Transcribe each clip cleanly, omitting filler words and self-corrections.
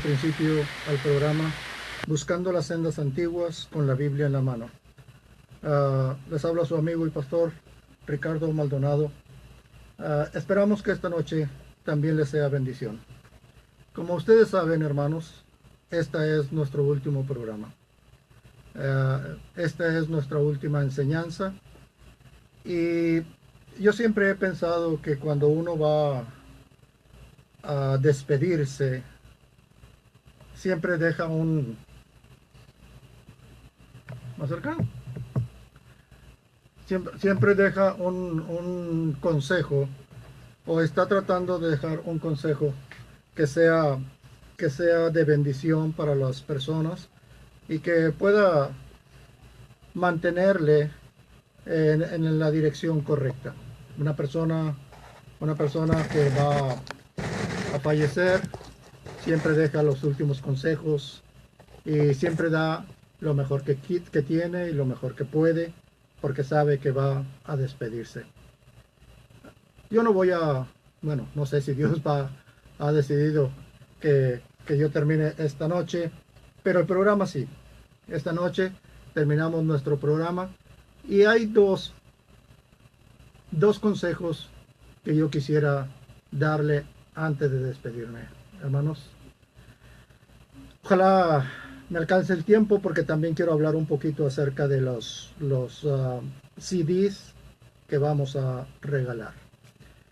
principio al programa Buscando las sendas antiguas con la Biblia en la mano. Les habla su amigo y pastor Ricardo Maldonado. Esperamos que esta noche también les sea bendición. Como ustedes saben, hermanos, esta es nuestro último programa. Esta es nuestra última enseñanza. Y yo siempre he pensado que cuando uno va a despedirse, siempre deja más cerca. Siempre deja un consejo, o está tratando de dejar un consejo que sea de bendición para las personas y que pueda mantenerle en la dirección correcta. Una persona que va a fallecer siempre deja los últimos consejos y siempre da lo mejor que tiene y lo mejor que puede, porque sabe que va a despedirse. Yo no voy a, bueno, no sé si Dios ha decidido que yo termine esta noche, pero el programa sí. Esta noche terminamos nuestro programa y hay dos consejos que yo quisiera darle antes de despedirme, hermanos. Ojalá me alcance el tiempo, porque también quiero hablar un poquito acerca de los CDs que vamos a regalar.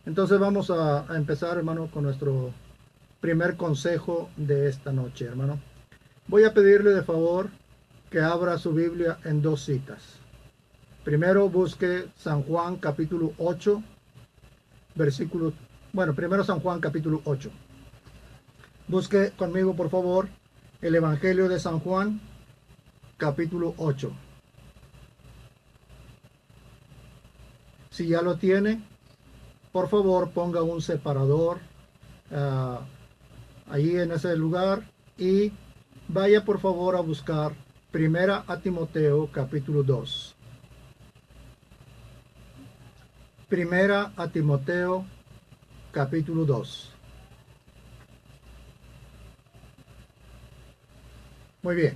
Entonces vamos a empezar, hermano, con nuestro primer consejo de esta noche, hermano. Voy a pedirle de favor que abra su Biblia en dos citas. Primero busque San Juan capítulo 8, primero San Juan capítulo 8. Busque conmigo, por favor, el Evangelio de San Juan, capítulo 8. Si ya lo tiene, por favor ponga un separador ahí en ese lugar y vaya por favor a buscar Primera a Timoteo, capítulo 2. Primera a Timoteo, capítulo 2. Muy bien.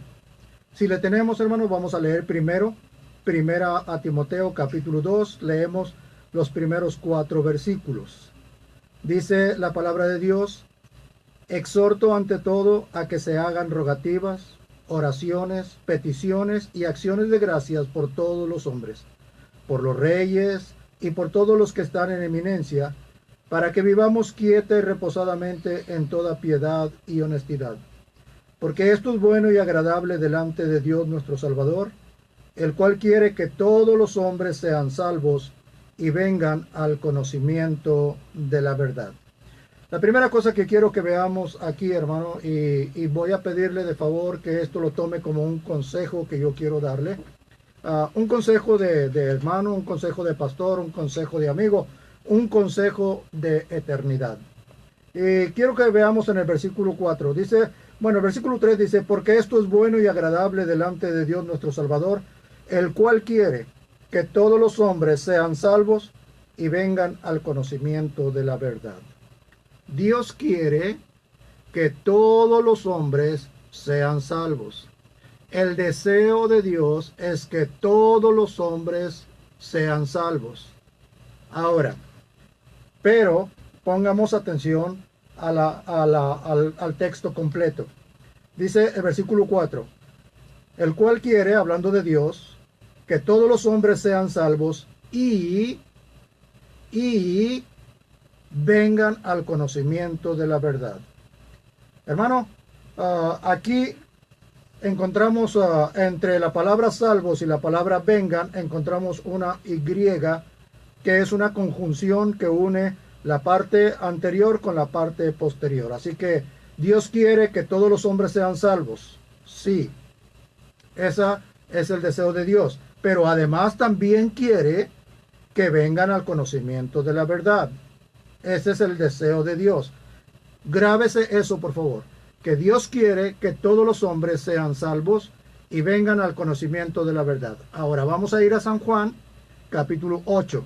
Si le tenemos, hermanos, vamos a leer primero Primera a Timoteo, capítulo 2. Leemos los primeros 4 versículos. Dice la palabra de Dios: exhorto ante todo a que se hagan rogativas, oraciones, peticiones y acciones de gracias por todos los hombres, por los reyes y por todos los que están en eminencia, para que vivamos quieta y reposadamente en toda piedad y honestidad. Porque esto es bueno y agradable delante de Dios nuestro Salvador, el cual quiere que todos los hombres sean salvos y vengan al conocimiento de la verdad. La primera cosa que quiero que veamos aquí, hermano, y voy a pedirle de favor que esto lo tome como un consejo que yo quiero darle, un consejo de hermano, un consejo de pastor, un consejo de amigo, un consejo de eternidad. Y quiero que veamos en el versículo 4, el versículo 3 dice: porque esto es bueno y agradable delante de Dios nuestro Salvador, el cual quiere que todos los hombres sean salvos y vengan al conocimiento de la verdad. Dios quiere que todos los hombres sean salvos. El deseo de Dios es que todos los hombres sean salvos. Ahora, pero pongamos atención al texto completo. Dice el versículo 4: el cual quiere, hablando de Dios, que todos los hombres sean salvos y vengan al conocimiento de la verdad. Hermano, aquí encontramos entre la palabra salvos y la palabra vengan, encontramos una Y, que es una conjunción que une la parte anterior con la parte posterior. Así que Dios quiere que todos los hombres sean salvos. Sí, ese es el deseo de Dios. Pero además también quiere que vengan al conocimiento de la verdad. Ese es el deseo de Dios. Grábese eso, por favor. Que Dios quiere que todos los hombres sean salvos y vengan al conocimiento de la verdad. Ahora vamos a ir a San Juan, capítulo 8.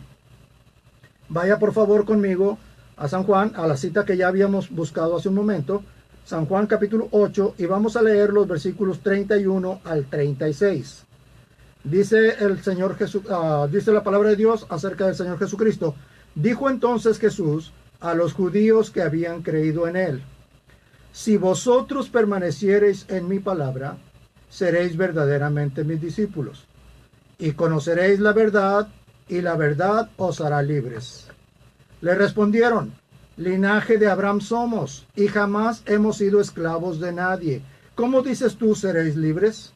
Vaya por favor conmigo a San Juan, a la cita que ya habíamos buscado hace un momento. San Juan capítulo 8, y vamos a leer los versículos 31 al 36. Dice el Señor Jesús, dice la palabra de Dios acerca del Señor Jesucristo. Dijo entonces Jesús a los judíos que habían creído en él: si vosotros permaneciereis en mi palabra, seréis verdaderamente mis discípulos, y conoceréis la verdad, y la verdad os hará libres. Le respondieron: linaje de Abraham somos, y jamás hemos sido esclavos de nadie. ¿Cómo dices tú seréis libres?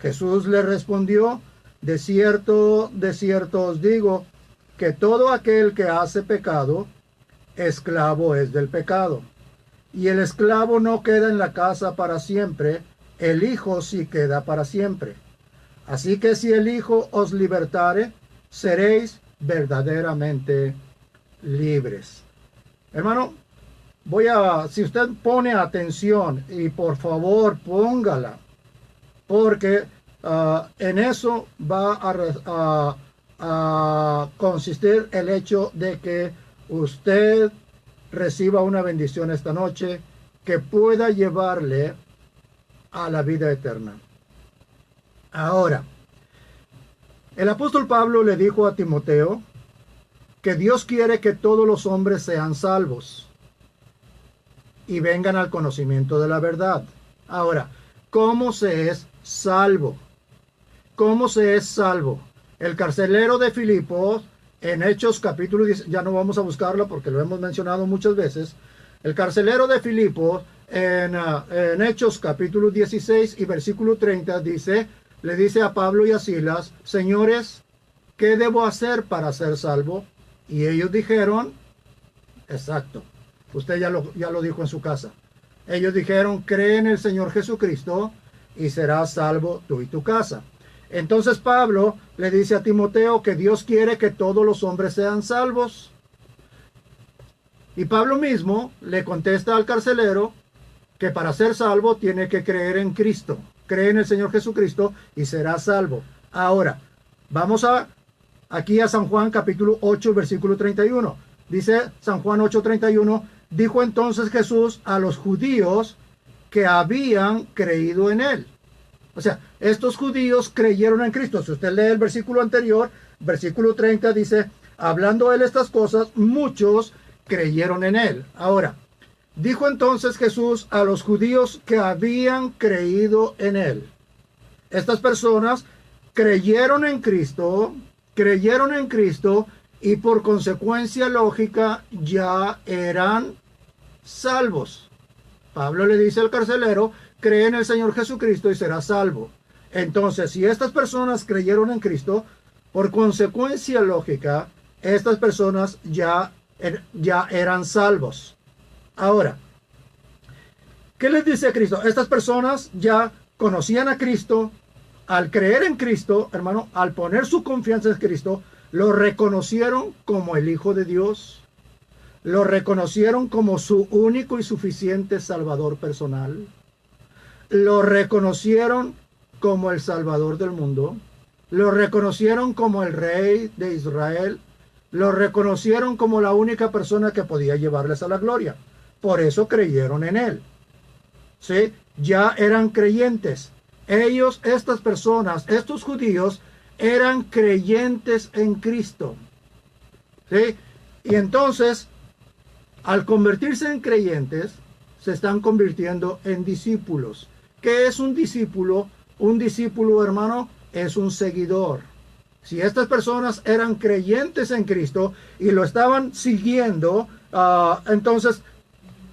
Jesús le respondió: de cierto os digo, que todo aquel que hace pecado, esclavo es del pecado. Y el esclavo no queda en la casa para siempre, el Hijo sí queda para siempre. Así que si el Hijo os libertare, seréis verdaderamente libres. Hermano, si usted pone atención, y por favor póngala, porque en eso va a consistir el hecho de que usted reciba una bendición esta noche que pueda llevarle a la vida eterna. Ahora, el apóstol Pablo le dijo a Timoteo que Dios quiere que todos los hombres sean salvos y vengan al conocimiento de la verdad. Ahora, ¿cómo se es salvo? ¿Cómo se es salvo? El carcelero de Filipos, en Hechos capítulo 10, ya no vamos a buscarlo porque lo hemos mencionado muchas veces. El carcelero de Filipos, en Hechos capítulo 16 y versículo 30, le dice a Pablo y a Silas: señores, ¿qué debo hacer para ser salvo? Y ellos dijeron, exacto, usted ya lo dijo en su casa. Ellos dijeron: cree en el Señor Jesucristo y serás salvo tú y tu casa. Entonces Pablo le dice a Timoteo que Dios quiere que todos los hombres sean salvos. Y Pablo mismo le contesta al carcelero que para ser salvo tiene que creer en Cristo. Cree en el Señor Jesucristo y será salvo. Ahora, vamos aquí a San Juan capítulo 8, versículo 31. Dice San Juan 8:31, dijo entonces Jesús a los judíos que habían creído en él. O sea, estos judíos creyeron en Cristo. Si usted lee el versículo anterior, versículo 30, dice: hablando él estas cosas, muchos creyeron en él. Ahora, dijo entonces Jesús a los judíos que habían creído en él. Estas personas creyeron en Cristo y por consecuencia lógica ya eran salvos. Pablo le dice al carcelero: cree en el Señor Jesucristo y será salvo. Entonces, si estas personas creyeron en Cristo, por consecuencia lógica, estas personas ya eran salvos. Ahora, ¿qué les dice Cristo? Estas personas ya conocían a Cristo. Al creer en Cristo, hermano, al poner su confianza en Cristo, lo reconocieron como el Hijo de Dios. Lo reconocieron como su único y suficiente Salvador personal. Lo reconocieron como el Salvador del mundo. Lo reconocieron como el Rey de Israel. Lo reconocieron como la única persona que podía llevarles a la gloria. Por eso creyeron en él. ¿Sí? Ya eran creyentes. Estas personas, estos judíos, eran creyentes en Cristo. ¿Sí? Y entonces, al convertirse en creyentes, se están convirtiendo en discípulos. ¿Qué es un discípulo? Un discípulo, hermano, es un seguidor. Si estas personas eran creyentes en Cristo y lo estaban siguiendo, entonces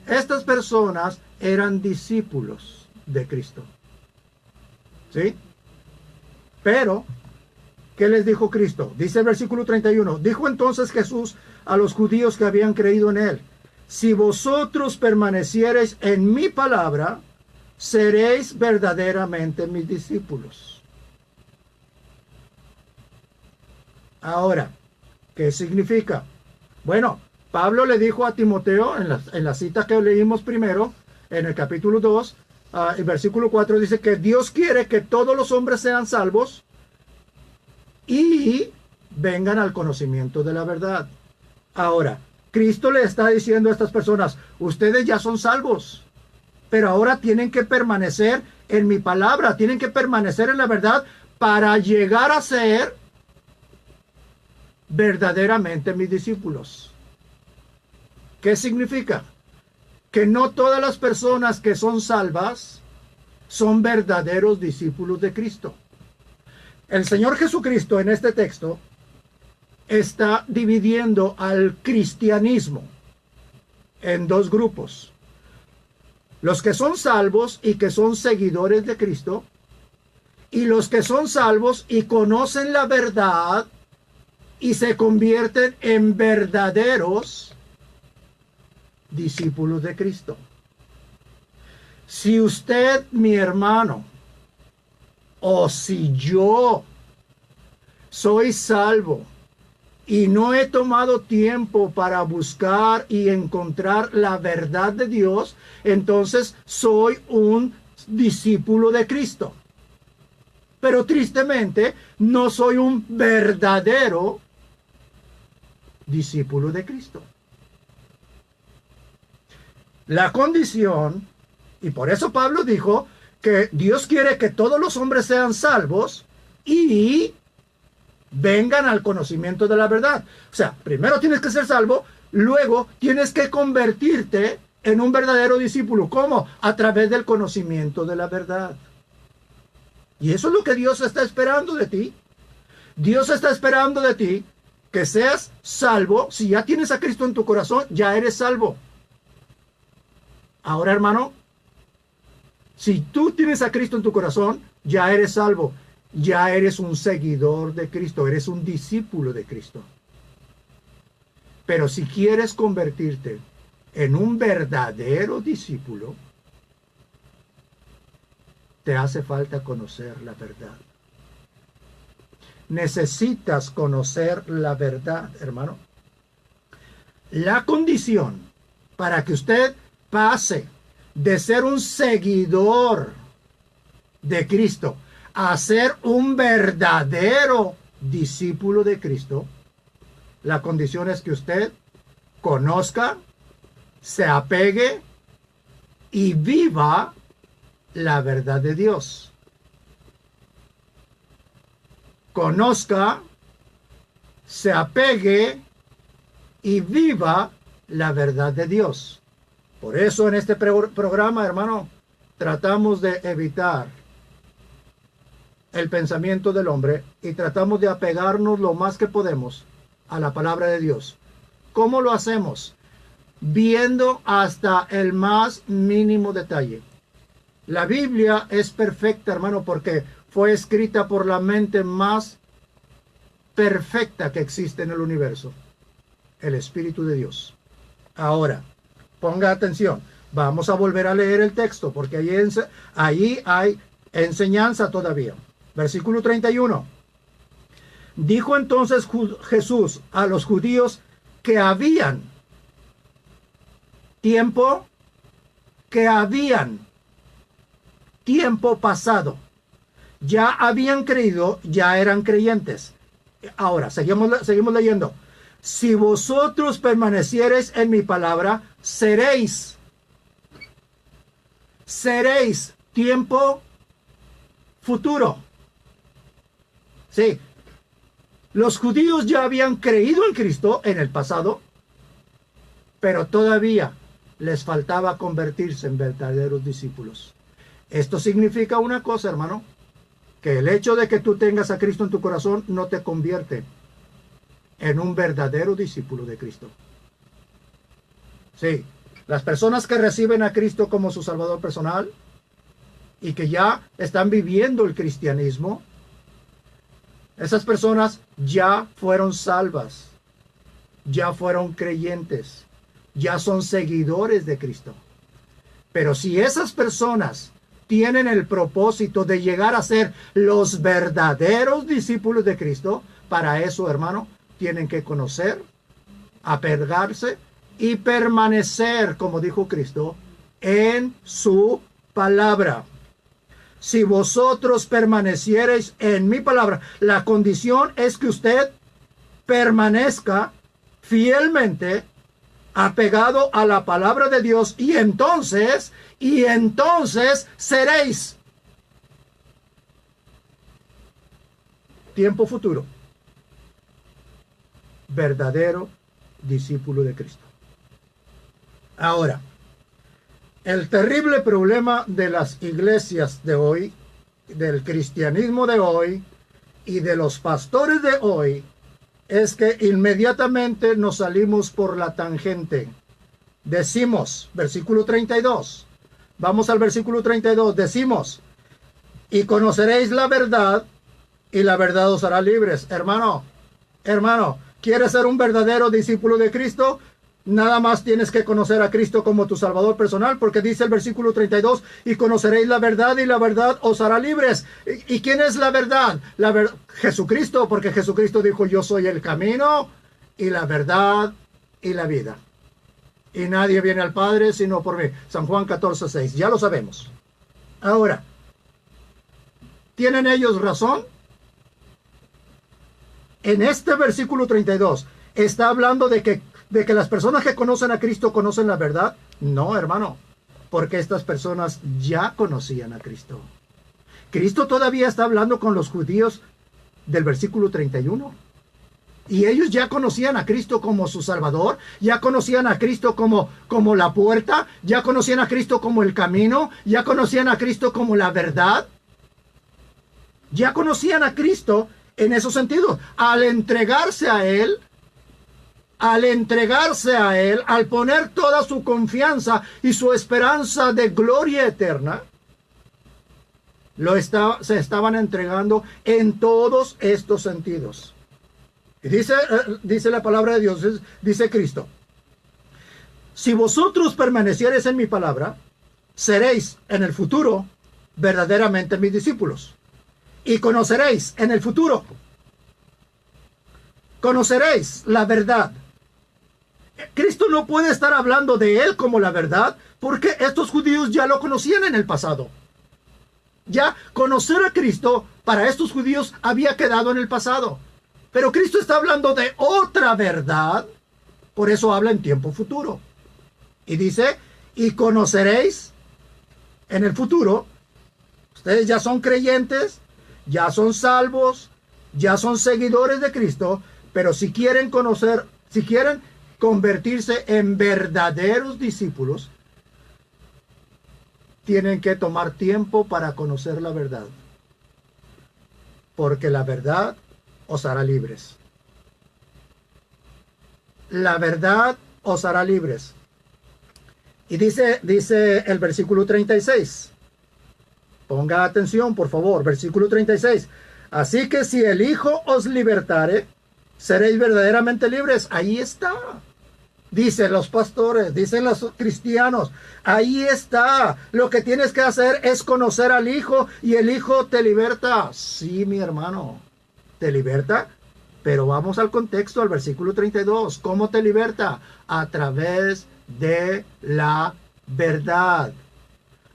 estas personas eran discípulos de Cristo. ¿Sí? Pero, ¿qué les dijo Cristo? Dice el versículo 31. Dijo entonces Jesús a los judíos que habían creído en él: si vosotros permaneciereis en mi palabra, seréis verdaderamente mis discípulos. Ahora, ¿qué significa? Bueno, Pablo le dijo a Timoteo en la cita que leímos primero, en el capítulo 2, el versículo 4, dice que Dios quiere que todos los hombres sean salvos y vengan al conocimiento de la verdad. Ahora, Cristo le está diciendo a estas personas: ustedes ya son salvos. pero ahora tienen que permanecer en mi palabra, tienen que permanecer en la verdad para llegar a ser verdaderamente mis discípulos. ¿Qué significa? Que no todas las personas que son salvas son verdaderos discípulos de Cristo. El Señor Jesucristo en este texto está dividiendo al cristianismo en dos grupos. Los que son salvos y que son seguidores de Cristo, y los que son salvos y conocen la verdad y se convierten en verdaderos discípulos de Cristo. Si usted, mi hermano, o si yo soy salvo y no he tomado tiempo para buscar y encontrar la verdad de Dios, entonces soy un discípulo de Cristo. Pero tristemente no soy un verdadero discípulo de Cristo. La condición, y por eso Pablo dijo que Dios quiere que todos los hombres sean salvos y vengan al conocimiento de la verdad. O sea, primero tienes que ser salvo, luego tienes que convertirte en un verdadero discípulo. ¿Cómo? A través del conocimiento de la verdad. Y eso es lo que Dios está esperando de ti. Dios está esperando de ti que seas salvo. Si ya tienes a Cristo en tu corazón, ya eres salvo. Ahora, hermano, si tú tienes a Cristo en tu corazón, ya eres salvo. Ya eres un seguidor de Cristo, eres un discípulo de Cristo. Pero si quieres convertirte en un verdadero discípulo, te hace falta conocer la verdad. Necesitas conocer la verdad, hermano. La condición para que usted pase de ser un seguidor de Cristo a ser un verdadero discípulo de Cristo, la condición es que usted conozca, se apegue y viva la verdad de Dios. Conozca, se apegue y viva la verdad de Dios. Por eso en este programa, hermano, tratamos de evitar el pensamiento del hombre y tratamos de apegarnos lo más que podemos a la palabra de Dios. ¿Cómo lo hacemos? Viendo hasta el más mínimo detalle. La Biblia es perfecta, hermano, porque fue escrita por la mente más perfecta que existe en el universo, el Espíritu de Dios. Ahora, ponga atención. Vamos a volver a leer el texto, porque ahí hay enseñanza todavía. Versículo 31. Dijo entonces Jesús a los judíos que habían tiempo pasado. Ya habían creído, ya eran creyentes. Ahora, seguimos leyendo. Si vosotros permaneciereis en mi palabra, seréis. Seréis, tiempo futuro. Sí. Los judíos ya habían creído en Cristo en el pasado, pero todavía les faltaba convertirse en verdaderos discípulos. Esto significa una cosa, hermano, que el hecho de que tú tengas a Cristo en tu corazón no te convierte en un verdadero discípulo de Cristo. Sí, las personas que reciben a Cristo como su Salvador personal y que ya están viviendo el cristianismo, esas personas ya fueron salvas, ya fueron creyentes, ya son seguidores de Cristo. Pero si esas personas tienen el propósito de llegar a ser los verdaderos discípulos de Cristo, para eso, hermano, tienen que conocer, apegarse y permanecer, como dijo Cristo, en su palabra. Si vosotros permaneciereis en mi palabra, la condición es que usted permanezca fielmente apegado a la palabra de Dios, y entonces seréis. Tiempo futuro. Verdadero discípulo de Cristo. Ahora, el terrible problema de las iglesias de hoy, del cristianismo de hoy y de los pastores de hoy, es que inmediatamente nos salimos por la tangente. Decimos, versículo 32, vamos al versículo 32, decimos, y conoceréis la verdad, y la verdad os hará libres. Hermano, ¿quieres ser un verdadero discípulo de Cristo? Nada más tienes que conocer a Cristo como tu Salvador personal, porque dice el versículo 32, y conoceréis la verdad, y la verdad os hará libres. ¿Y quién es la verdad? Jesucristo, porque Jesucristo dijo, yo soy el camino, y la verdad, y la vida. Y nadie viene al Padre sino por mí. San Juan 14:6, ya lo sabemos. Ahora, ¿tienen ellos razón? En este versículo 32, ¿está hablando de que las personas que conocen a Cristo conocen la verdad? No, hermano, porque estas personas ya conocían a Cristo. Cristo todavía está hablando con los judíos del versículo 31. Y ellos ya conocían a Cristo como su Salvador, ya conocían a Cristo como la puerta, ya conocían a Cristo como el camino, ya conocían a Cristo como la verdad. Ya conocían a Cristo en esos sentidos. Al entregarse a Él, al poner toda su confianza y su esperanza de gloria eterna, se estaban entregando en todos estos sentidos. Y dice la palabra de Dios, dice Cristo, si vosotros permaneciereis en mi palabra, seréis en el futuro verdaderamente mis discípulos. Y conoceréis en el futuro, conoceréis la verdad. Cristo no puede estar hablando de Él como la verdad, porque estos judíos ya lo conocían en el pasado. Ya conocer a Cristo para estos judíos había quedado en el pasado. Pero Cristo está hablando de otra verdad, por eso habla en tiempo futuro. Y dice, y conoceréis en el futuro. Ustedes ya son creyentes, ya son salvos, ya son seguidores de Cristo, pero si quieren convertirse en verdaderos discípulos, tienen que tomar tiempo para conocer la verdad. Porque la verdad os hará libres. La verdad os hará libres. Y dice el versículo 36. Ponga atención, por favor, versículo 36. Así que si el Hijo os libertare, seréis verdaderamente libres. Ahí está. Dicen los pastores, dicen los cristianos. Ahí está. Lo que tienes que hacer es conocer al Hijo y el Hijo te liberta. Sí, mi hermano, te liberta. Pero vamos al contexto, al versículo 32. ¿Cómo te liberta? A través de la verdad.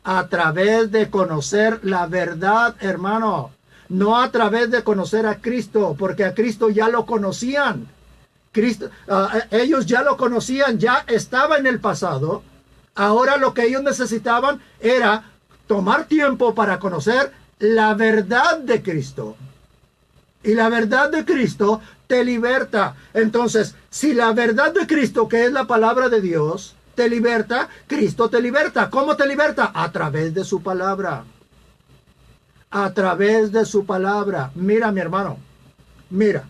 A través de conocer la verdad, hermano. No a través de conocer a Cristo, porque a Cristo ya lo conocían. Ellos ya lo conocían, ya estaba en el pasado. Ahora lo que ellos necesitaban era tomar tiempo para conocer la verdad de Cristo. Y la verdad de Cristo te liberta. Entonces, si la verdad de Cristo, que es la palabra de Dios, te liberta, Cristo te liberta. ¿Cómo te liberta? A través de su palabra. A través de su palabra. Mira, mi hermano. Mira.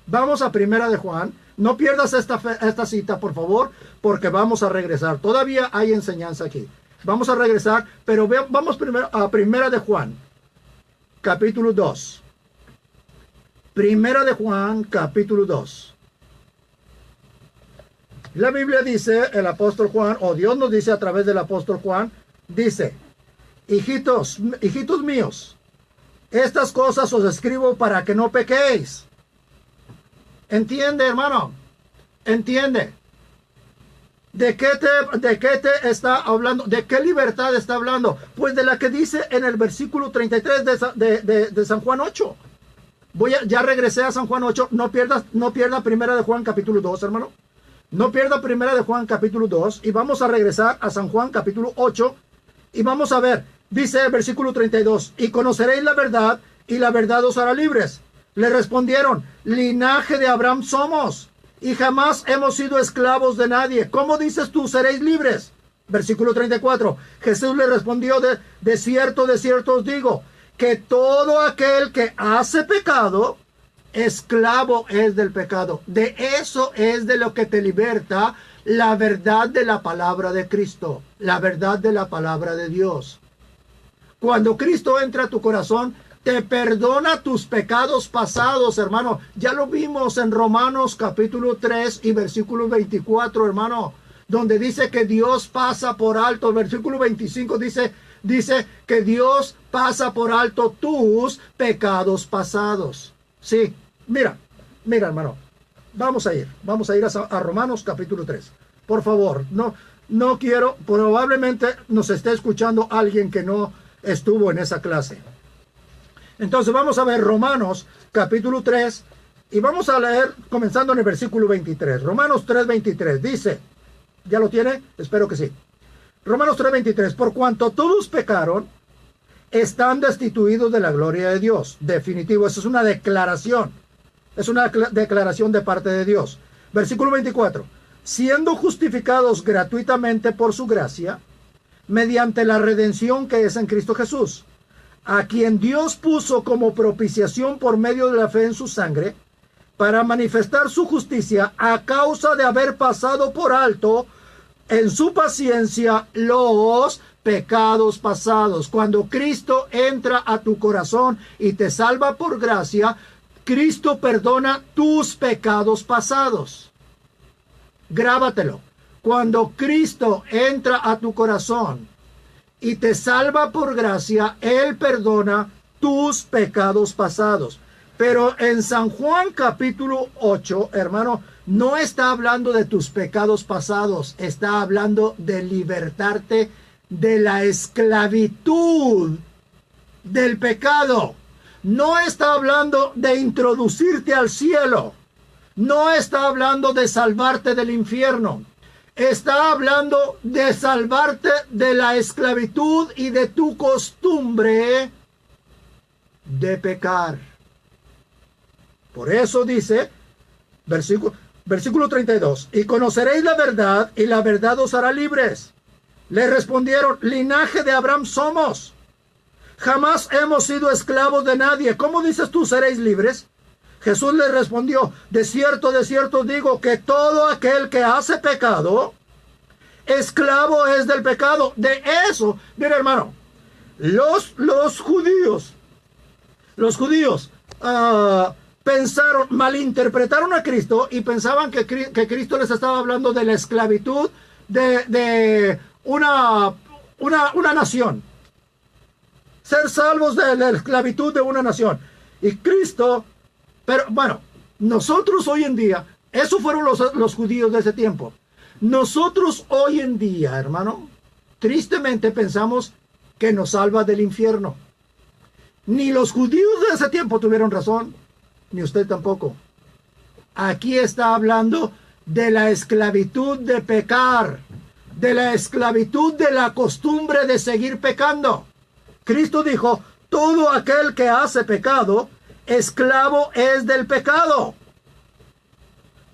Vamos a Primera de Juan. No pierdas esta cita, por favor, porque vamos a regresar. Todavía hay enseñanza aquí. Vamos a regresar, pero vamos primero a Primera de Juan, capítulo 2. Primera de Juan, capítulo 2. La Biblia dice, el apóstol Juan, o Dios nos dice a través del apóstol Juan, dice, hijitos míos, estas cosas os escribo para que no pequéis. ¿Entiende, hermano? ¿Entiende? ¿De qué te está hablando? ¿De qué libertad está hablando? Pues de la que dice en el versículo 33 de San Juan 8. Ya regresé a San Juan 8. No pierda Primera de Juan capítulo 2, hermano. No pierda primera de Juan capítulo 2 y vamos a regresar a San Juan capítulo 8 y vamos a ver, dice el versículo 32, y conoceréis la verdad y la verdad os hará libres. Le respondieron, linaje de Abraham somos y jamás hemos sido esclavos de nadie. ¿Cómo dices tú seréis libres? Versículo 34, Jesús le respondió, de cierto os digo, que todo aquel que hace pecado, esclavo es del pecado. De eso es de lo que te liberta la verdad de la palabra de Cristo, la verdad de la palabra de Dios. Cuando Cristo entra a tu corazón, te perdona tus pecados pasados, hermano. Ya lo vimos en Romanos capítulo 3 y versículo 24, hermano, donde dice que Dios pasa por alto. El versículo 25 dice que Dios pasa por alto tus pecados pasados. Sí, mira, hermano. Vamos a ir a Romanos capítulo 3. Por favor, no quiero, probablemente nos esté escuchando alguien que no estuvo en esa clase. Entonces vamos a ver Romanos capítulo 3 y vamos a leer comenzando en el versículo 23. Romanos 3:23 dice, ¿ya lo tiene? Espero que sí. Romanos 3:23, por cuanto todos pecaron, están destituidos de la gloria de Dios. Definitivo, eso es una declaración. Es una declaración de parte de Dios. Versículo 24, siendo justificados gratuitamente por su gracia, mediante la redención que es en Cristo Jesús, a quien Dios puso como propiciación por medio de la fe en su sangre, para manifestar su justicia a causa de haber pasado por alto en su paciencia los pecados pasados. Cuando Cristo entra a tu corazón y te salva por gracia, Cristo perdona tus pecados pasados. Grábatelo. Cuando Cristo entra a tu corazón y te salva por gracia, Él perdona tus pecados pasados. Pero en San Juan capítulo 8, hermano, no está hablando de tus pecados pasados, está hablando de libertarte de la esclavitud del pecado. No está hablando de introducirte al cielo. No está hablando de salvarte del infierno. Está hablando de salvarte de la esclavitud y de tu costumbre de pecar. Por eso dice, versículo 32, y conoceréis la verdad, y la verdad os hará libres. Le respondieron, linaje de Abraham somos. Jamás hemos sido esclavos de nadie. ¿Cómo dices tú seréis libres? Jesús le respondió, de cierto os digo, que todo aquel que hace pecado, esclavo es del pecado. De eso, mira hermano, los judíos pensaron, malinterpretaron a Cristo y pensaban que Cristo les estaba hablando de la esclavitud de una nación. Ser salvos de la esclavitud de una nación. Y Cristo, pero bueno, nosotros hoy en día, esos fueron los judíos de ese tiempo. Nosotros hoy en día, hermano, tristemente pensamos que nos salva del infierno. Ni los judíos de ese tiempo tuvieron razón, ni usted tampoco. Aquí está hablando de la esclavitud de pecar, de la esclavitud de la costumbre de seguir pecando. Cristo dijo, todo aquel que hace pecado, esclavo es del pecado.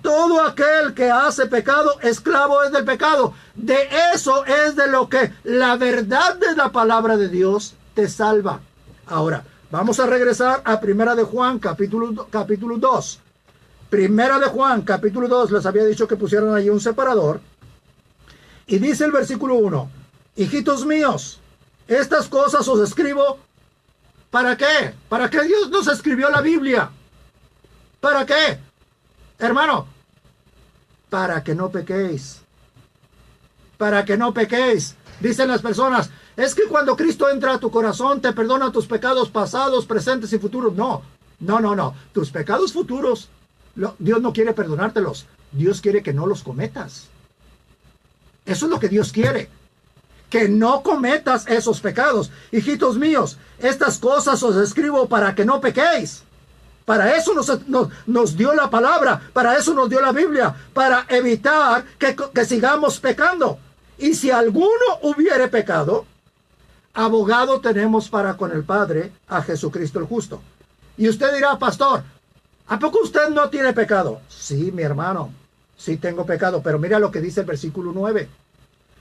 Todo aquel que hace pecado, esclavo es del pecado. De eso es de lo que la verdad de la palabra de Dios te salva. Ahora, vamos a regresar a Primera de Juan, capítulo 2. Primera de Juan, capítulo 2, les había dicho que pusieran ahí un separador. Y dice el versículo 1, hijitos míos, estas cosas os escribo, ¿para qué? ¿Para qué Dios nos escribió la Biblia? ¿Para qué? Hermano, para que no pequéis. Para que no pequéis. Dicen las personas, es que cuando Cristo entra a tu corazón te perdona tus pecados pasados, presentes y futuros. No. Tus pecados futuros, Dios no quiere perdonártelos. Dios quiere que no los cometas. Eso es lo que Dios quiere. Que no cometas esos pecados. Hijitos míos, estas cosas os escribo para que no pequéis. Para eso nos dio la palabra, para eso nos dio la Biblia, para evitar que sigamos pecando. Y si alguno hubiere pecado, abogado tenemos para con el Padre, a Jesucristo el justo. Y usted dirá, pastor, ¿a poco usted no tiene pecado? Sí, mi hermano, sí tengo pecado, pero mira lo que dice el versículo 9.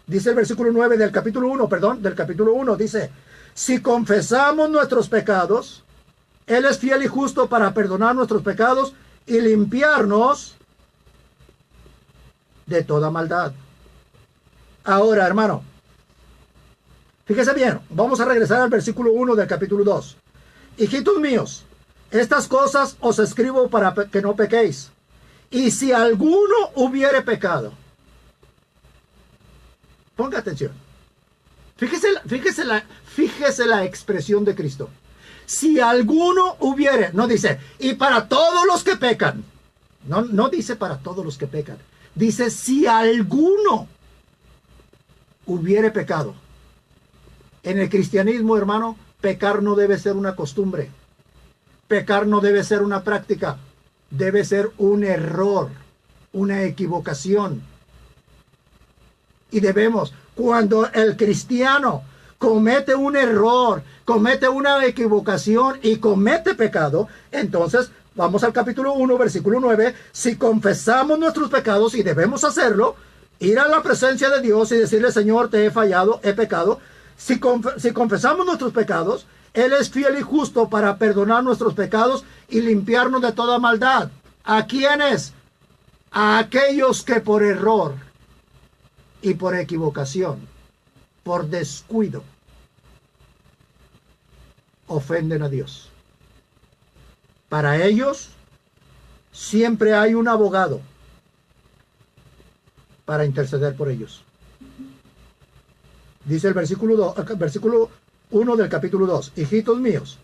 Dice el versículo 9 del capítulo 1, dice, si confesamos nuestros pecados, Él es fiel y justo para perdonar nuestros pecados y limpiarnos de toda maldad. Ahora, hermano, fíjese bien, vamos a regresar al versículo 1 del capítulo 2. Hijitos míos, estas cosas os escribo para que no pequéis. Y si alguno hubiere pecado, ponga atención. Fíjese la expresión de Cristo. Si alguno hubiere, no dice, y para todos los que pecan. No dice para todos los que pecan. Dice, si alguno hubiere pecado. En el cristianismo, hermano, pecar no debe ser una costumbre. Pecar no debe ser una práctica. Debe ser un error, una equivocación. Y debemos, cuando el cristiano comete un error, comete una equivocación y comete pecado, entonces vamos al capítulo 1, versículo 9. Si confesamos nuestros pecados, y debemos hacerlo, ir a la presencia de Dios y decirle, Señor, te he fallado, he pecado. Si confesamos nuestros pecados, Él es fiel y justo para perdonar nuestros pecados y limpiarnos de toda maldad. ¿A quiénes? A aquellos que por error y por equivocación, por descuido, ofenden a Dios. Para ellos siempre hay un abogado para interceder por ellos. Dice el versículo 1 del capítulo 2. Hijitos míos,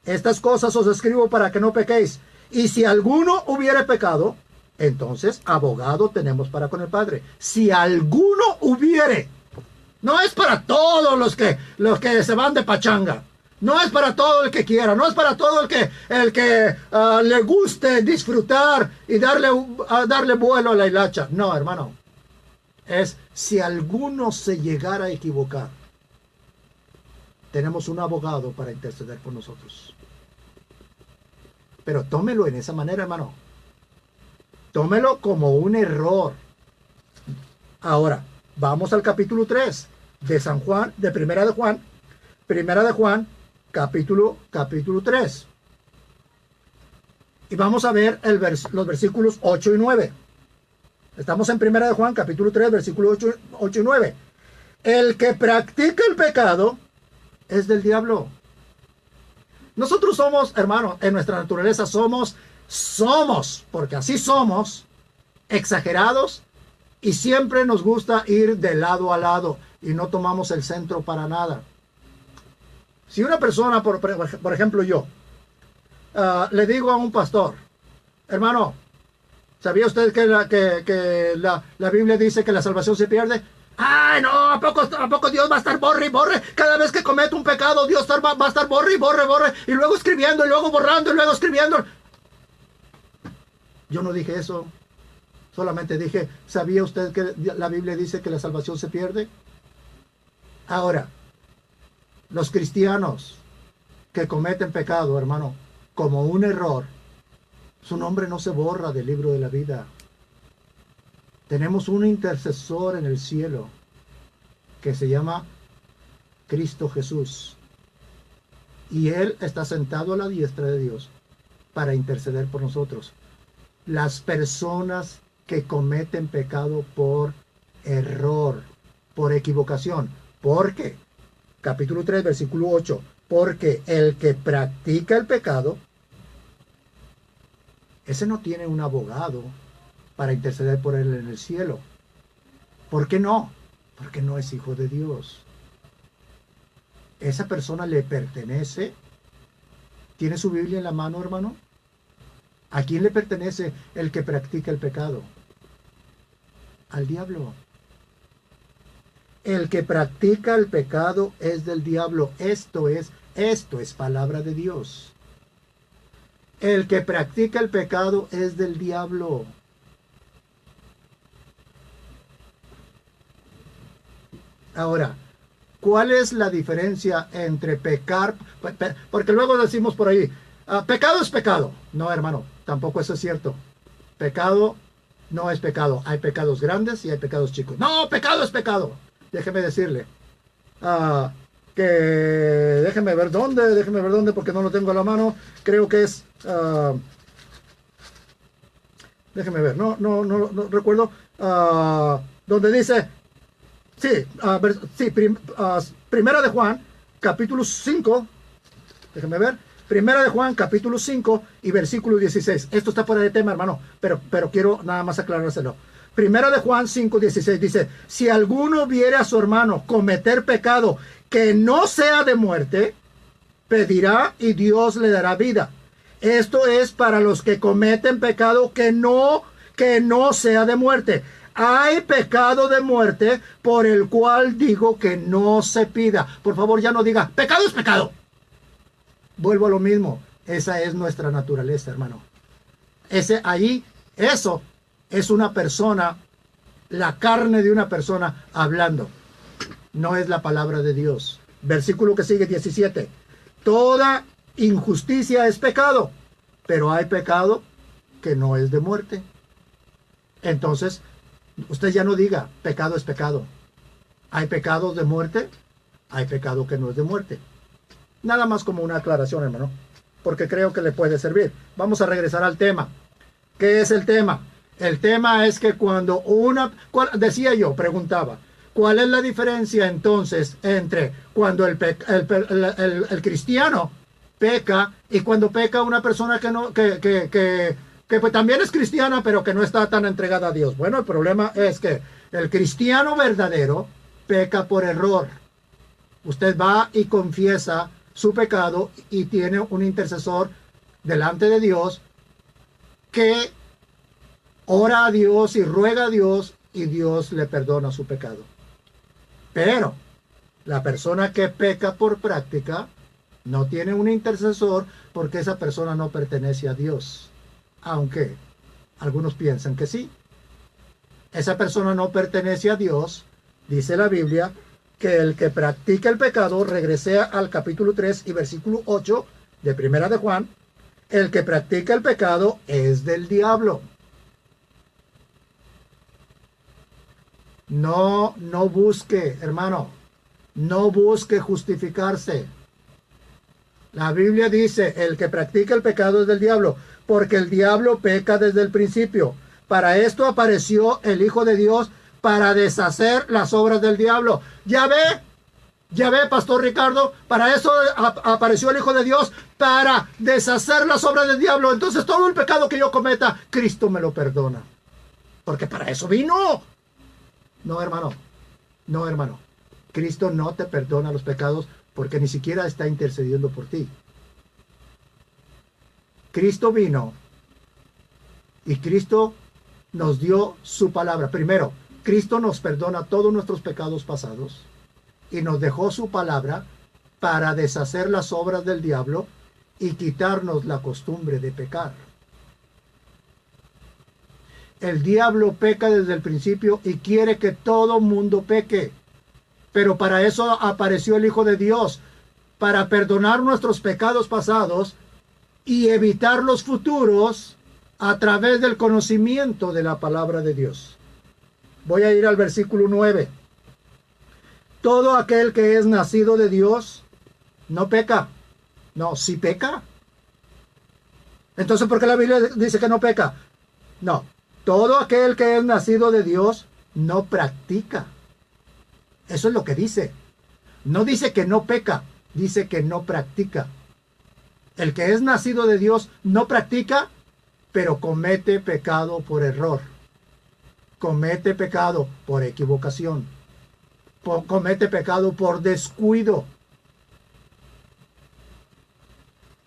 estas cosas os escribo para que no pequéis. Y si alguno hubiere pecado, entonces abogado tenemos para con el Padre. Si alguno hubiere, no es para todos los que se van de pachanga. No es para todo el que quiera, no es para todo el que le guste disfrutar y darle vuelo a la hilacha. No, hermano. Es si alguno se llegara a equivocar, tenemos un abogado para interceder por nosotros. Pero tómelo en esa manera, hermano. Tómelo como un error. Ahora, vamos al capítulo 3 de San Juan, de Primera de Juan, capítulo 3. Y vamos a ver los versículos 8 y 9. Estamos en Primera de Juan, capítulo 3, versículos 8 y 9. El que practica el pecado es del diablo. Nosotros somos, hermano, en nuestra naturaleza somos, porque así somos, exagerados, y siempre nos gusta ir de lado a lado y no tomamos el centro para nada. Si una persona, por ejemplo yo, le digo a un pastor, hermano, ¿sabía usted que la Biblia dice que la salvación se pierde? ¡Ay, no! ¿A poco Dios va a estar borre y borre? Cada vez que comete un pecado, Dios va a estar borre y borre, y luego escribiendo, y luego borrando, y luego escribiendo. Yo no dije eso. Solamente dije, ¿sabía usted que la Biblia dice que la salvación se pierde? Ahora, los cristianos que cometen pecado, hermano, como un error, su nombre no se borra del libro de la vida. Tenemos un intercesor en el cielo que se llama Cristo Jesús. Y Él está sentado a la diestra de Dios para interceder por nosotros. Las personas que cometen pecado por error, por equivocación. ¿Por qué? Capítulo 3, versículo 8. Porque el que practica el pecado, ese no tiene un abogado para interceder por él en el cielo. ¿Por qué no? Porque no es hijo de Dios. Esa persona le pertenece. ¿Tiene su Biblia en la mano, hermano? ¿A quién le pertenece el que practica el pecado? Al diablo. El que practica el pecado es del diablo. Esto es palabra de Dios. El que practica el pecado es del diablo. Ahora, ¿cuál es la diferencia entre pecar? Porque luego decimos por ahí, pecado es pecado. No, hermano, tampoco eso es cierto. Pecado no es pecado. Hay pecados grandes y hay pecados chicos. No, pecado es pecado. Déjeme decirle. Que déjeme ver dónde, porque no lo tengo a la mano. Creo que es, déjeme ver, no recuerdo, donde dice, sí, Primera de Juan, capítulo 5, déjeme ver, Primera de Juan, capítulo 5 y versículo 16. Esto está fuera de tema, hermano, pero quiero nada más aclarárselo. Primera de Juan 5:16 dice, si alguno viere a su hermano cometer pecado que no sea de muerte, pedirá y Dios le dará vida. Esto es para los que cometen pecado que no sea de muerte. Hay pecado de muerte por el cual digo que no se pida. Por favor, ya no diga, pecado es pecado. Vuelvo a lo mismo. Esa es nuestra naturaleza, hermano. Eso es una persona, la carne de una persona hablando. No es la palabra de Dios. Versículo que sigue, 17. Toda injusticia es pecado, pero hay pecado que no es de muerte. Entonces, usted ya no diga, pecado es pecado. Hay pecados de muerte, hay pecado que no es de muerte. Nada más como una aclaración, hermano, porque creo que le puede servir. Vamos a regresar al tema. ¿Qué es el tema? El tema es que cuando preguntaba, ¿cuál es la diferencia entonces entre cuando el cristiano peca y cuando peca una persona que pues también es cristiana pero que no está tan entregada a Dios? Bueno, el problema es que el cristiano verdadero peca por error. Usted va y confiesa su pecado y tiene un intercesor delante de Dios que ora a Dios y ruega a Dios y Dios le perdona su pecado. Pero la persona que peca por práctica no tiene un intercesor porque esa persona no pertenece a Dios. Aunque algunos piensan que sí. Esa persona no pertenece a Dios. Dice la Biblia que el que practica el pecado, regresé al capítulo 3 y versículo 8 de Primera de Juan, el que practica el pecado es del diablo. No busque, hermano, no busque justificarse. La Biblia dice, el que practica el pecado es del diablo, porque el diablo peca desde el principio. Para esto apareció el Hijo de Dios, para deshacer las obras del diablo. Ya ve, Pastor Ricardo, para eso apareció el Hijo de Dios, para deshacer las obras del diablo. Entonces todo el pecado que yo cometa, Cristo me lo perdona. Porque para eso vino. No, hermano. Cristo no te perdona los pecados porque ni siquiera está intercediendo por ti. Cristo vino y Cristo nos dio su palabra. Primero, Cristo nos perdona todos nuestros pecados pasados y nos dejó su palabra para deshacer las obras del diablo y quitarnos la costumbre de pecar. El diablo peca desde el principio y quiere que todo mundo peque. Pero para eso apareció el Hijo de Dios, para perdonar nuestros pecados pasados y evitar los futuros a través del conocimiento de la palabra de Dios. Voy a ir al versículo 9. Todo aquel que es nacido de Dios no peca. No, sí peca. Entonces, ¿por qué la Biblia dice que no peca? No. Todo aquel que es nacido de Dios no practica. Eso es lo que dice. No dice que no peca, dice que no practica. El que es nacido de Dios no practica, pero comete pecado por error. Comete pecado por equivocación. Comete pecado por descuido.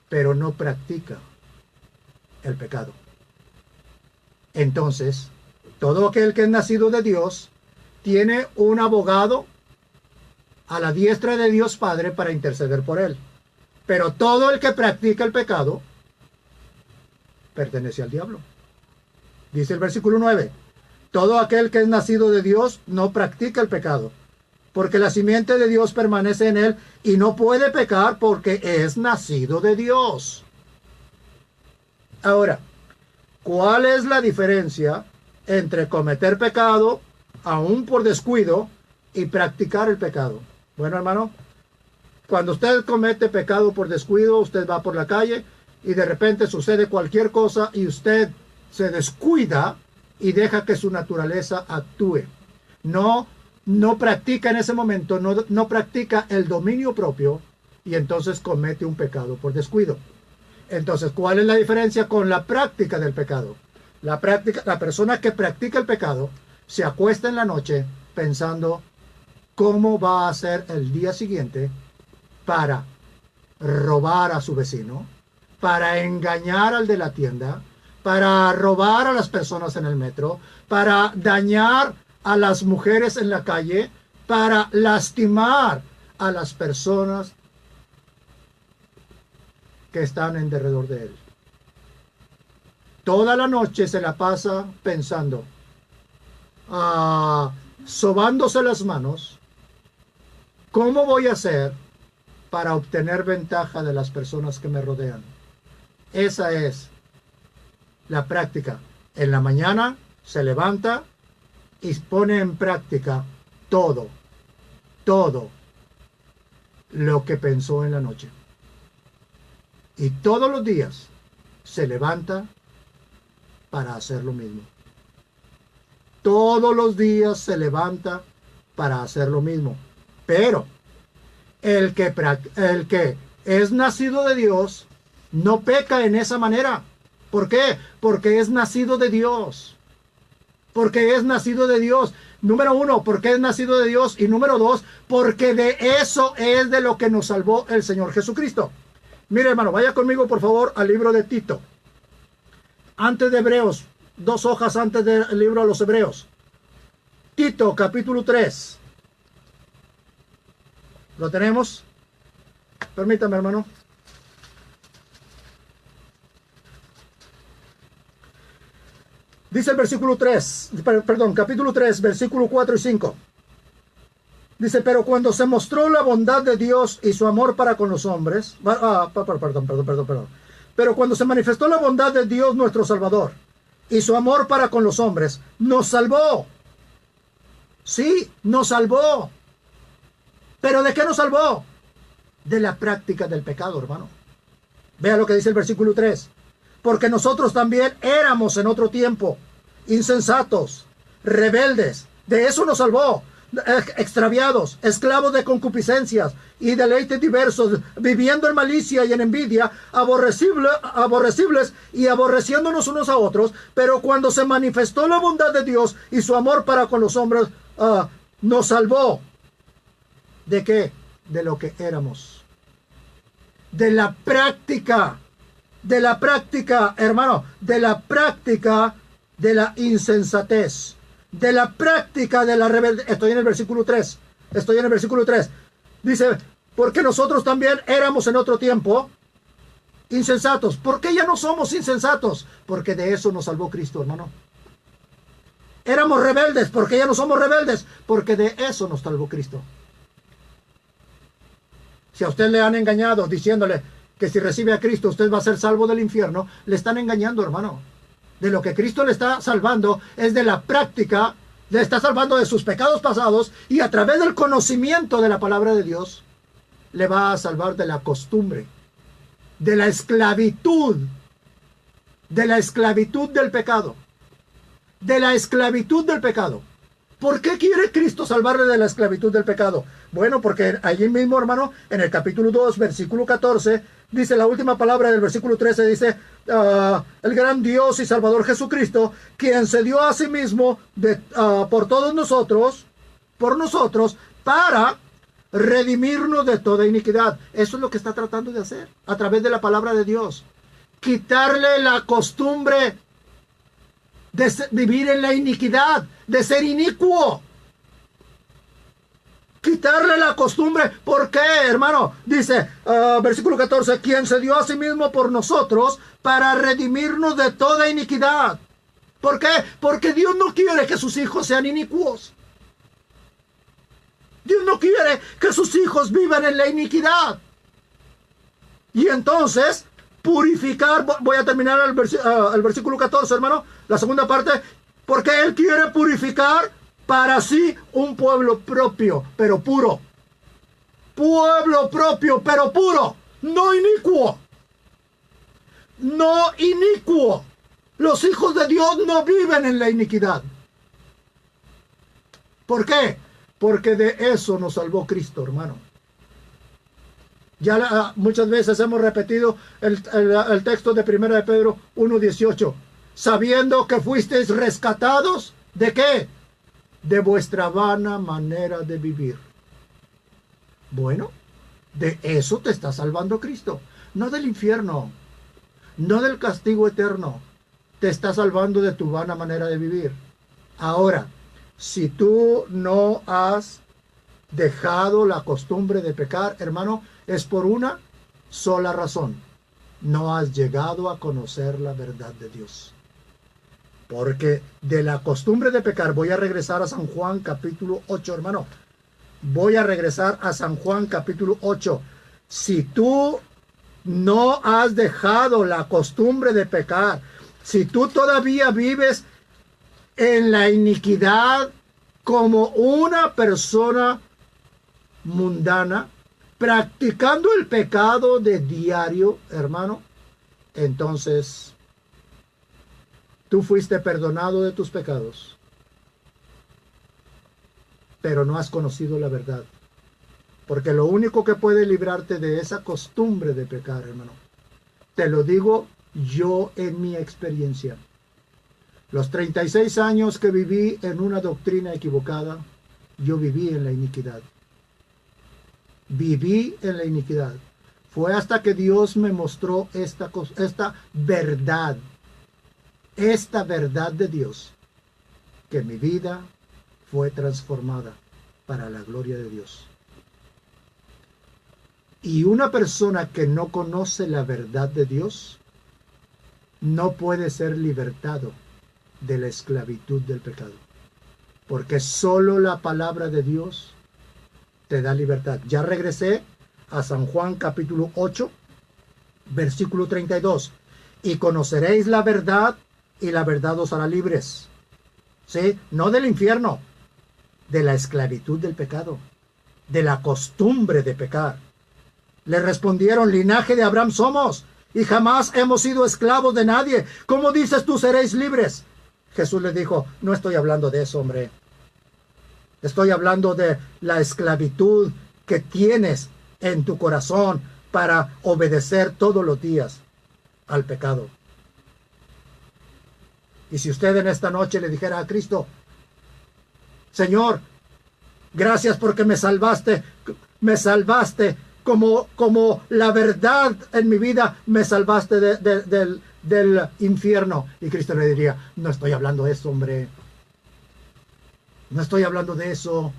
Pero no practica el pecado. Entonces, todo aquel que es nacido de Dios tiene un abogado a la diestra de Dios Padre para interceder por él. Pero todo el que practica el pecado pertenece al diablo. Dice el versículo 9, todo aquel que es nacido de Dios no practica el pecado, porque la simiente de Dios permanece en él y no puede pecar porque es nacido de Dios. Ahora, ¿cuál es la diferencia entre cometer pecado, aún por descuido, y practicar el pecado? Bueno, hermano, cuando usted comete pecado por descuido, usted va por la calle y de repente sucede cualquier cosa y usted se descuida y deja que su naturaleza actúe. No practica en ese momento, no practica el dominio propio y entonces comete un pecado por descuido. Entonces, ¿cuál es la diferencia con la práctica del pecado? La persona que practica el pecado se acuesta en la noche pensando cómo va a ser el día siguiente para robar a su vecino, para engañar al de la tienda, para robar a las personas en el metro, para dañar a las mujeres en la calle, para lastimar a las personas que están en derredor de él. Toda la noche se la pasa pensando, sobándose las manos, ¿cómo voy a hacer para obtener ventaja de las personas que me rodean? Esa es la práctica. En la mañana se levanta y pone en práctica todo lo que pensó en la noche. Y todos los días se levanta para hacer lo mismo. Todos los días se levanta para hacer lo mismo. Pero el que es nacido de Dios no peca en esa manera. ¿Por qué? Porque es nacido de Dios. Porque es nacido de Dios. Número uno, porque es nacido de Dios. Y número dos, porque de eso es de lo que nos salvó el Señor Jesucristo. Mire, hermano, vaya conmigo por favor al libro de Tito. Antes de Hebreos, 2 hojas antes del libro a los Hebreos. Tito, capítulo 3. ¿Lo tenemos? Permítame, hermano. Dice el versículo 3, perdón, capítulo 3, versículo 4 y 5. Dice, pero cuando se mostró la bondad de Dios y su amor para con los hombres, perdón. Pero cuando se manifestó la bondad de Dios nuestro Salvador y su amor para con los hombres, nos salvó. Sí, nos salvó. ¿Pero de qué nos salvó? De la práctica del pecado, hermano. Vea lo que dice el versículo 3. Porque nosotros también éramos en otro tiempo insensatos, rebeldes. De eso nos salvó. Extraviados, esclavos de concupiscencias y deleites diversos, viviendo en malicia y en envidia, aborrecibles y aborreciéndonos unos a otros. Pero cuando se manifestó la bondad de Dios y su amor para con los hombres, nos salvó. ¿De qué? De lo que éramos. De la práctica, hermano, de la práctica de la insensatez. De la práctica de la rebelión. Estoy en el versículo 3. Dice, porque nosotros también éramos en otro tiempo insensatos. ¿Por qué ya no somos insensatos? Porque de eso nos salvó Cristo, hermano. Éramos rebeldes. ¿Por qué ya no somos rebeldes? Porque de eso nos salvó Cristo. Si a usted le han engañado diciéndole que si recibe a Cristo usted va a ser salvo del infierno, le están engañando, hermano. De lo que Cristo le está salvando es de la práctica, le está salvando de sus pecados pasados y a través del conocimiento de la palabra de Dios le va a salvar de la costumbre, de la esclavitud del pecado, ¿Por qué quiere Cristo salvarle de la esclavitud del pecado? Bueno, porque allí mismo, hermano, en el capítulo 2, versículo 14, dice la última palabra del versículo 13, dice, el gran Dios y Salvador Jesucristo, quien se dio a sí mismo por todos nosotros, para redimirnos de toda iniquidad. Eso es lo que está tratando de hacer a través de la palabra de Dios. Quitarle la costumbre de vivir en la iniquidad, de ser inicuo. quitarle la costumbre. ¿Por qué, hermano? Dice, versículo 14, quien se dio a sí mismo por nosotros para redimirnos de toda iniquidad. ¿Por qué? Porque Dios no quiere que sus hijos sean inicuos. Dios no quiere que sus hijos vivan en la iniquidad. Y entonces, purificar, voy a terminar el versículo 14, hermano, la segunda parte, porque Él quiere purificar para sí un pueblo propio, pero puro. Pueblo propio, pero puro, no inicuo. No inicuo. Los hijos de Dios no viven en la iniquidad. ¿Por qué? Porque de eso nos salvó Cristo, hermano. Ya muchas veces hemos repetido el texto de 1 de Pedro 1:18. Sabiendo que fuisteis rescatados, ¿de qué? De vuestra vana manera de vivir. Bueno, de eso te está salvando Cristo. No del infierno, no del castigo eterno. Te está salvando de tu vana manera de vivir. Ahora, si tú no has dejado la costumbre de pecar, hermano, es por una sola razón. No has llegado a conocer la verdad de Dios. Porque de la costumbre de pecar, voy a regresar a San Juan capítulo 8, hermano. Voy a regresar a San Juan capítulo 8. Si tú no has dejado la costumbre de pecar, si tú todavía vives en la iniquidad como una persona mundana, practicando el pecado de diario, hermano, entonces tú fuiste perdonado de tus pecados, pero no has conocido la verdad. Porque lo único que puede librarte de esa costumbre de pecar, hermano, te lo digo yo en mi experiencia. Los 36 años que viví en una doctrina equivocada, yo viví en la iniquidad. Viví en la iniquidad. Fue hasta que Dios me mostró esta verdad de Dios, que mi vida fue transformada para la gloria de Dios. Y una persona que no conoce la verdad de Dios no puede ser libertado de la esclavitud del pecado, porque solo la palabra de Dios te da libertad. Ya regresé a San Juan capítulo 8, versículo 32. Y conoceréis la verdad, y la verdad os hará libres. ¿Sí? No del infierno, de la esclavitud del pecado, de la costumbre de pecar. Le respondieron, linaje de Abraham somos, y jamás hemos sido esclavos de nadie. ¿Cómo dices tú seréis libres? Jesús le dijo, no estoy hablando de eso, hombre. Estoy hablando de la esclavitud que tienes en tu corazón para obedecer todos los días al pecado. Y si usted en esta noche le dijera a Cristo, Señor, gracias porque me salvaste como la verdad en mi vida, me salvaste del infierno. Y Cristo le diría, no estoy hablando de eso, hombre. No estoy hablando de eso.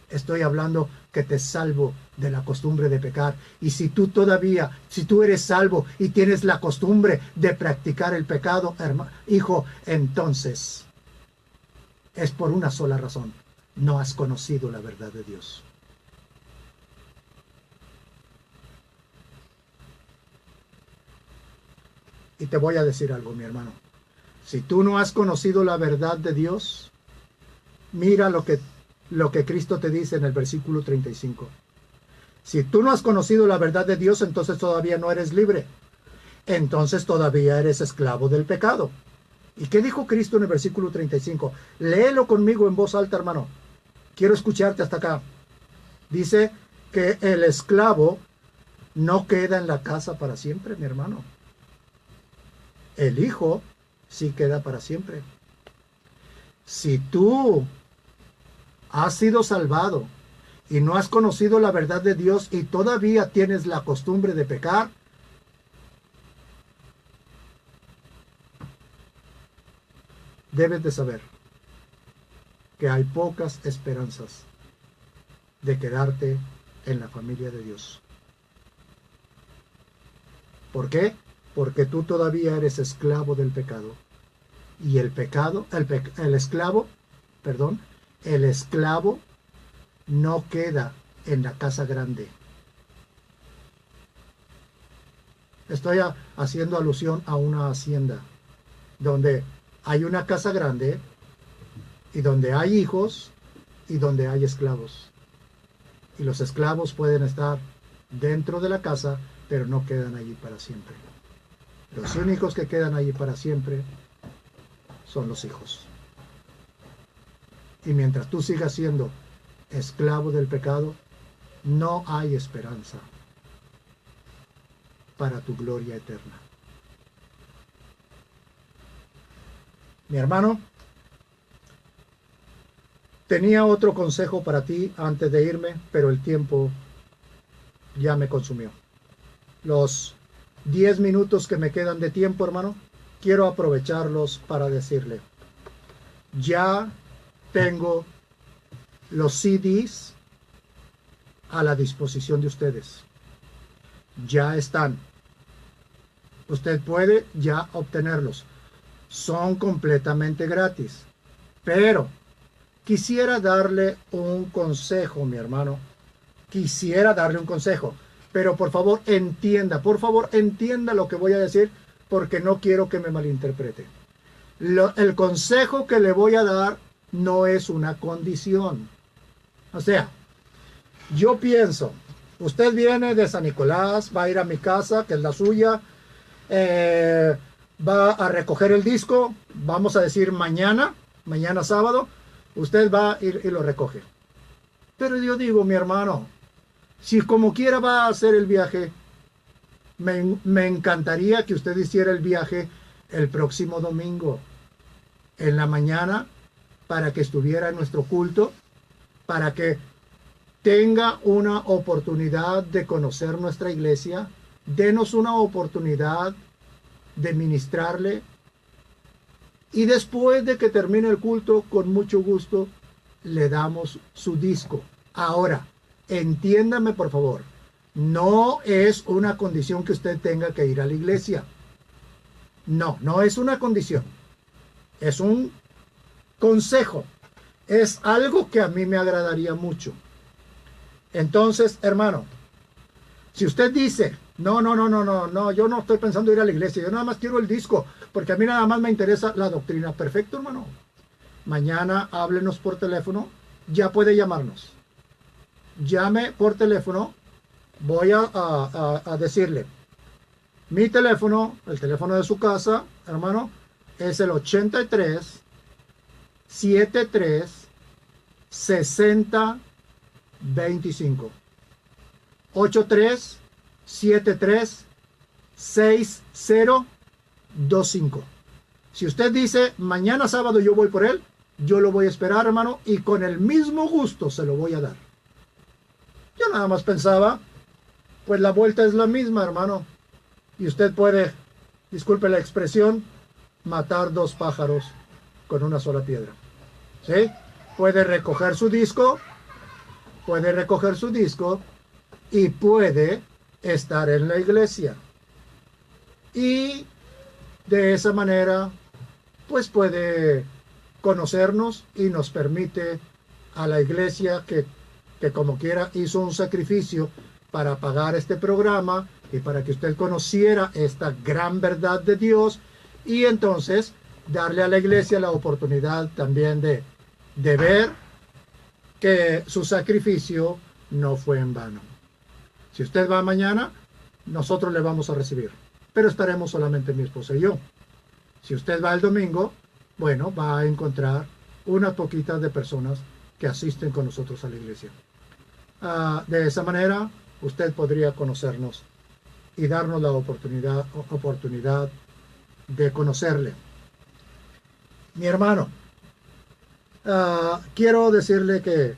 Estoy hablando que te salvo de la costumbre de pecar. Y si tú eres salvo y tienes la costumbre de practicar el pecado, hijo, entonces es por una sola razón. No has conocido la verdad de Dios. Y te voy a decir algo, mi hermano. Si tú no has conocido la verdad de Dios, mira lo que Cristo te dice en el versículo 35. Si tú no has conocido la verdad de Dios, entonces todavía no eres libre. Entonces todavía eres esclavo del pecado. ¿Y qué dijo Cristo en el versículo 35? Léelo conmigo en voz alta, hermano. Quiero escucharte hasta acá. Dice que el esclavo no queda en la casa para siempre, mi hermano. El hijo sí queda para siempre. Si tú has sido salvado y no has conocido la verdad de Dios y todavía tienes la costumbre de pecar, debes de saber que hay pocas esperanzas de quedarte en la familia de Dios. ¿Por qué? Porque tú todavía eres esclavo del pecado. Y el esclavo no queda en la casa grande. Estoy haciendo alusión a una hacienda donde hay una casa grande y donde hay hijos y donde hay esclavos. Y los esclavos pueden estar dentro de la casa, pero no quedan allí para siempre. Los únicos que quedan allí para siempre son los hijos. Y mientras tú sigas siendo esclavo del pecado, no hay esperanza para tu gloria eterna. Mi hermano, tenía otro consejo para ti antes de irme, pero el tiempo ya me consumió. Los 10 minutos que me quedan de tiempo, hermano, quiero aprovecharlos para decirle, ya tengo los CDs a la disposición de ustedes. Ya están. Usted puede ya obtenerlos. Son completamente gratis. Pero quisiera darle un consejo, mi hermano. Quisiera darle un consejo. Pero por favor entienda lo que voy a decir, porque no quiero que me malinterprete. El consejo que le voy a dar no es una condición. O sea, yo pienso, usted viene de San Nicolás, va a ir a mi casa, que es la suya, va a recoger el disco, vamos a decir mañana sábado, usted va a ir y lo recoge. Pero yo digo, mi hermano, si como quiera va a hacer el viaje, me encantaría que usted hiciera el viaje el próximo domingo, en la mañana, para que estuviera en nuestro culto, para que tenga una oportunidad de conocer nuestra iglesia, denos una oportunidad de ministrarle, y después de que termine el culto, con mucho gusto, le damos su disco. Ahora, entiéndame por favor, no es una condición que usted tenga que ir a la iglesia. No, no es una condición. Es un consejo. Es algo que a mí me agradaría mucho. Entonces, hermano, si usted dice, no, yo no estoy pensando ir a la iglesia, yo nada más quiero el disco, porque a mí nada más me interesa la doctrina. Perfecto, hermano. Mañana háblenos por teléfono, ya puede llamarnos. Llame por teléfono, voy a decirle, mi teléfono, el teléfono de su casa, hermano, es el 83 73 60 25. 83 73 60 25. Si usted dice mañana sábado yo voy por él, yo lo voy a esperar, hermano, y con el mismo gusto se lo voy a dar. Yo nada más pensaba, pues la vuelta es la misma, hermano, y usted puede, disculpe la expresión, matar dos pájaros con una sola piedra. ¿Sí? Puede recoger su disco y puede estar en la iglesia. Y de esa manera, pues puede conocernos y nos permite a la iglesia que como quiera hizo un sacrificio para pagar este programa y para que usted conociera esta gran verdad de Dios, y entonces darle a la iglesia la oportunidad también de ver que su sacrificio no fue en vano. Si usted va mañana, nosotros le vamos a recibir, pero estaremos solamente mi esposa y yo. Si usted va el domingo, bueno, va a encontrar unas poquitas de personas que asisten con nosotros a la iglesia. De esa manera, usted podría conocernos y darnos la oportunidad de conocerle. Mi hermano, quiero decirle que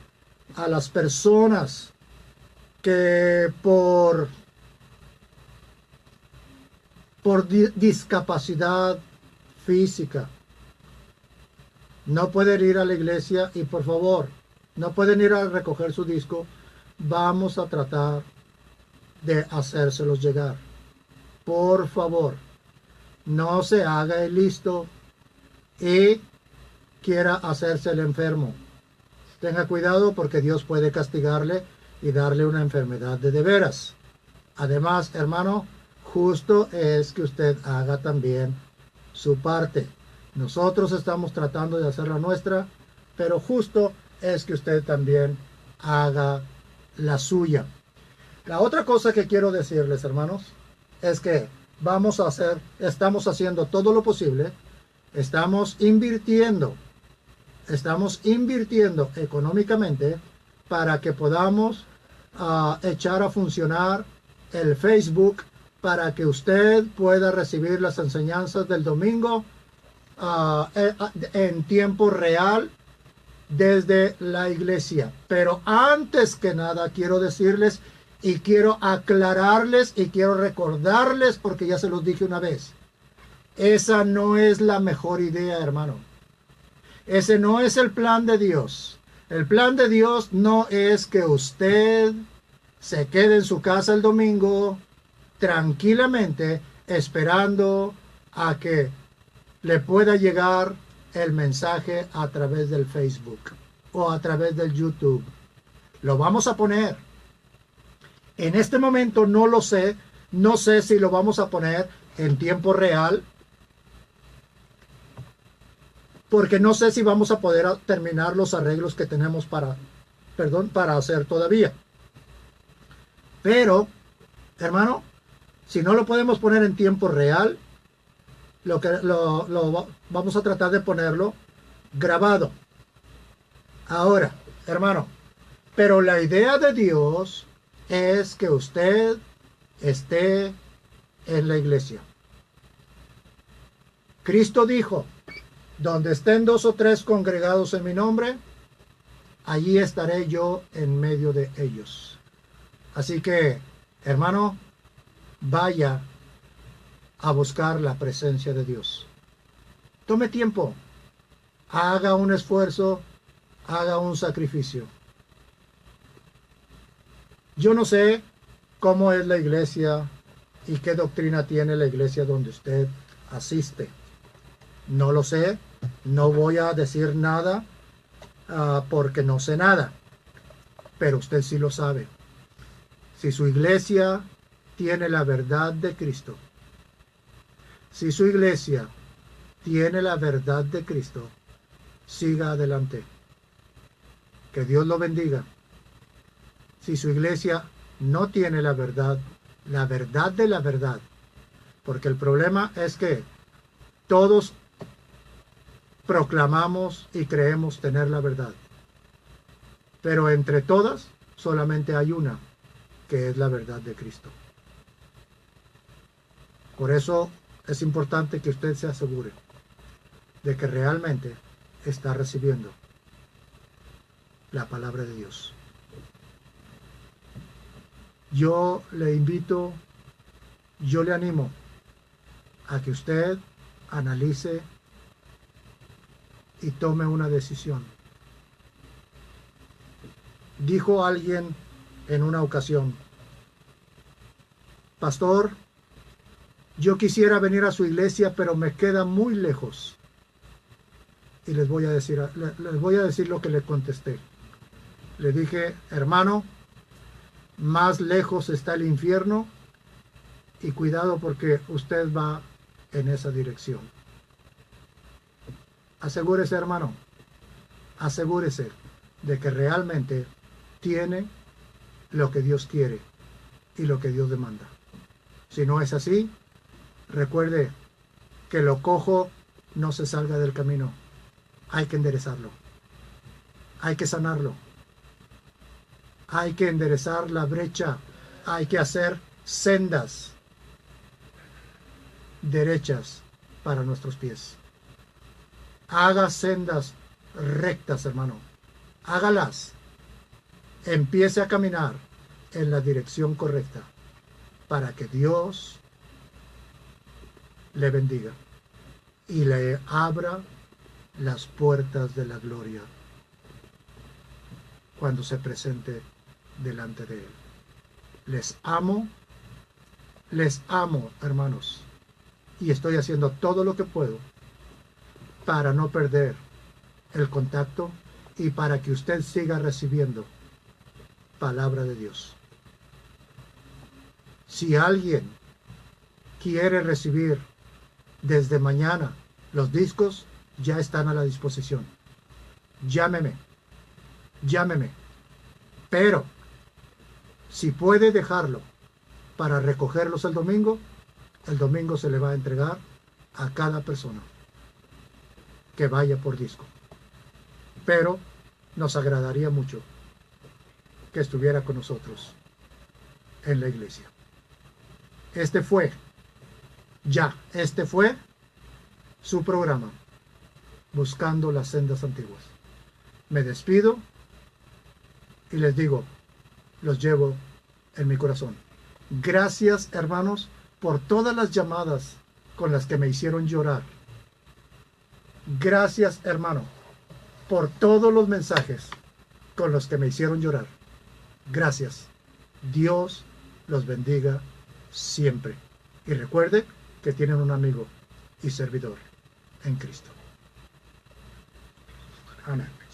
a las personas que por discapacidad física no pueden ir a la iglesia, y por favor, no pueden ir a recoger su disco, vamos a tratar de hacérselos llegar. Por favor, no se haga el listo y quiera hacerse el enfermo. Tenga cuidado porque Dios puede castigarle y darle una enfermedad de veras. Además, hermano, justo es que usted haga también su parte. Nosotros estamos tratando de hacer la nuestra, pero justo es que usted también haga la suya. La otra cosa que quiero decirles, hermanos, es que estamos haciendo todo lo posible, estamos invirtiendo económicamente para que podamos echar a funcionar el Facebook para que usted pueda recibir las enseñanzas del domingo en tiempo real desde la iglesia. Pero antes que nada quiero decirles y quiero aclararles y quiero recordarles, porque ya se los dije una vez, esa no es la mejor idea, hermano. Ese no es el plan de Dios. El plan de Dios no es que usted se quede en su casa el domingo tranquilamente esperando a que le pueda llegar el mensaje a través del Facebook o a través del YouTube. Lo vamos a poner. En este momento no lo sé. No sé si lo vamos a poner en tiempo real, porque no sé si vamos a poder terminar los arreglos que tenemos para hacer todavía. Pero, hermano, si no lo podemos poner en tiempo real, vamos a tratar de ponerlo grabado. Ahora, hermano, pero la idea de Dios es que usted esté en la iglesia. Cristo dijo: donde estén 2 o 3 congregados en mi nombre, allí estaré yo en medio de ellos. Así que, hermano, vaya a buscar la presencia de Dios. Tome tiempo, haga un esfuerzo, haga un sacrificio. Yo no sé cómo es la iglesia y qué doctrina tiene la iglesia donde usted asiste. No lo sé, no voy a decir nada porque no sé nada, pero usted sí lo sabe. Si su iglesia tiene la verdad de Cristo, si su iglesia tiene la verdad de Cristo, siga adelante. Que Dios lo bendiga. Si su iglesia no tiene la verdad de la verdad, porque el problema es que todos proclamamos y creemos tener la verdad, pero entre todas solamente hay una, que es la verdad de Cristo. Por eso es importante que usted se asegure de que realmente está recibiendo la palabra de Dios. Yo le invito, yo le animo a que usted analice y tome una decisión. Dijo alguien en una ocasión: pastor, yo quisiera venir a su iglesia, pero me queda muy lejos. Y les voy a decir lo que le contesté. Le dije: hermano, más lejos está el infierno, y cuidado porque usted va en esa dirección. Asegúrese, hermano, asegúrese de que realmente tiene lo que Dios quiere y lo que Dios demanda. Si no es así, recuerde que lo cojo no se salga del camino. Hay que enderezarlo. Hay que sanarlo. Hay que enderezar la brecha. Hay que hacer sendas derechas para nuestros pies. Haga sendas rectas, hermano. Hágalas. Empiece a caminar en la dirección correcta para que Dios le bendiga y le abra las puertas de la gloria. cuando se presente delante de Él. Les amo, hermanos, y estoy haciendo todo lo que puedo para no perder el contacto y para que usted siga recibiendo palabra de Dios. Si alguien quiere recibir desde mañana los discos, ya están a la disposición. Llámeme. Pero si puede dejarlo para recogerlos el domingo se le va a entregar a cada persona que vaya por disco. Pero nos agradaría mucho que estuviera con nosotros en la iglesia. Este fue su programa, Buscando las Sendas Antiguas. Me despido y les digo, los llevo en mi corazón. Gracias, hermanos, por todas las llamadas con las que me hicieron llorar. Gracias, hermano, por todos los mensajes con los que me hicieron llorar. Gracias. Dios los bendiga siempre. Y recuerde que tienen un amigo y servidor en Cristo. Amén.